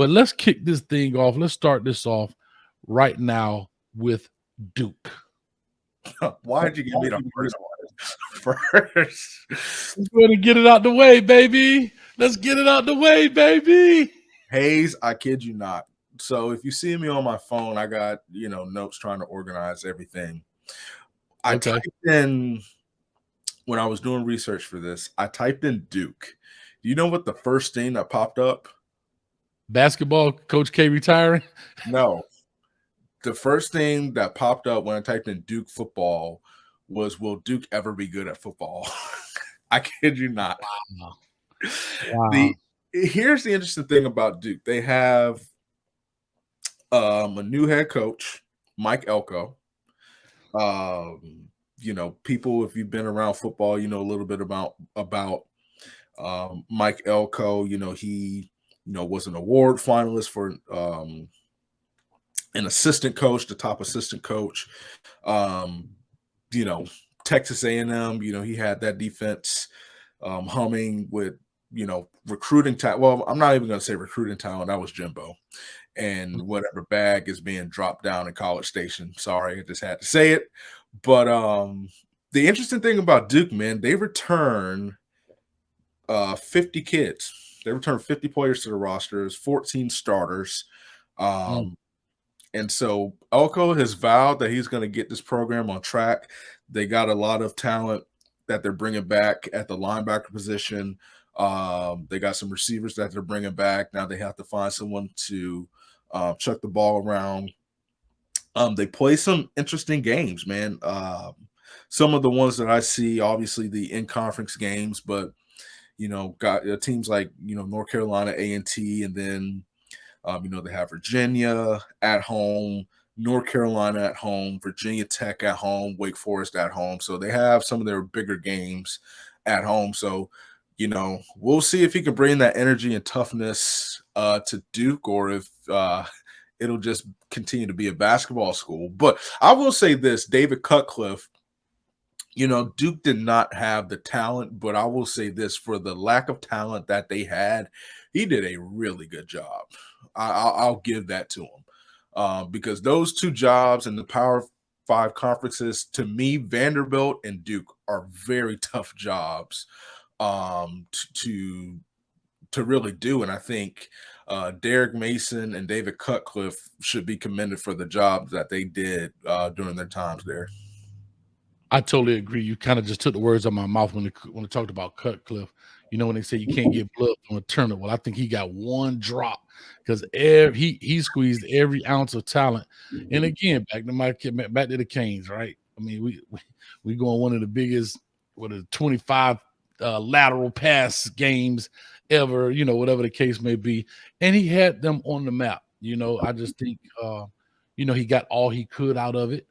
But let's kick this thing off. Let's start this off right now with Duke. Why did you give me the first one? First. We're going to get it out the way, baby. Let's get it out the way, baby. Hayes, I kid you not. So if you see me on my phone, I got, notes trying to organize everything. I typed in, when I was doing research for this, I typed in Duke. Do you know what the first thing that popped up? Basketball, Coach K retiring? No. The first thing that popped up when I typed in Duke football was, will Duke ever be good at football? I kid you not. Wow. Here's the interesting thing about Duke. They have a new head coach, Mike Elko. People, if you've been around football, you know a little bit about Mike Elko. He was an award finalist for an assistant coach, the top assistant coach. Texas A&M, he had that defense humming with, recruiting talent. Well, I'm not even going to say recruiting talent. That was Jimbo. And whatever bag is being dropped down in College Station. Sorry, I just had to say it. But the interesting thing about Duke, man, they return 50 kids. They return 50 players to the rosters, 14 starters. And so Elko has vowed that he's going to get this program on track. They got a lot of talent that they're bringing back at the linebacker position. They got some receivers that they're bringing back. Now they have to find someone to chuck the ball around. They play some interesting games, man. Some of the ones that I see, obviously the in-conference games, but, got teams like, North Carolina A&T, and then they have Virginia at home, North Carolina at home, Virginia Tech at home, Wake Forest at home. So they have some of their bigger games at home. So, we'll see if he can bring that energy and toughness to Duke, or if it'll just continue to be a basketball school. But I will say this, David Cutcliffe, Duke did not have the talent, but I will say this, for the lack of talent that they had, he did a really good job. I'll give that to him, because those two jobs in the Power 5 conferences, to me, Vanderbilt and Duke are very tough jobs to really do. And I think Derek Mason and David Cutcliffe should be commended for the jobs that they did during their times there. I totally agree. You kind of just took the words out of my mouth when they talked about Cutcliffe. When they say you can't get blood from a turnip. Well, I think he got one drop, because he squeezed every ounce of talent. And again, back to the Canes, right? I mean, we going one of the biggest, 25 lateral pass games ever, whatever the case may be. And he had them on the map. I just think he got all he could out of it.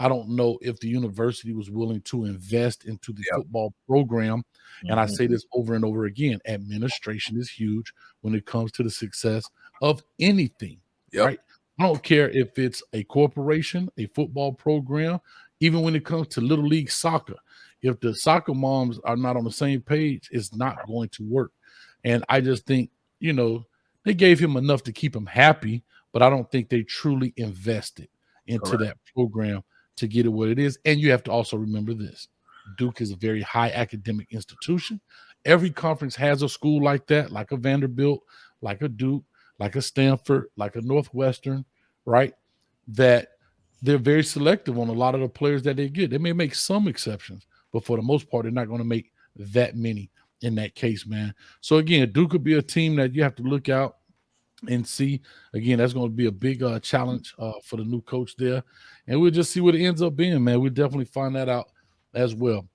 I don't know if the university was willing to invest into the football program. And I say this over and over again, administration is huge when it comes to the success of anything, right? I don't care if it's a corporation, a football program, even when it comes to Little League soccer. If the soccer moms are not on the same page, it's not going to work. And I just think, they gave him enough to keep him happy, but I don't think they truly invested into that program to get it what it is. And you have to also remember this. Duke is a very high academic institution. Every conference has a school like that, like a Vanderbilt, like a Duke, like a Stanford, like a Northwestern, right? That they're very selective on a lot of the players that they get. They may make some exceptions, but for the most part, they're not going to make that many in that case, man. So again, Duke could be a team that you have to look out and see. Again, that's going to be a big challenge for the new coach there. And we'll just see what it ends up being, man. We'll definitely find that out as well.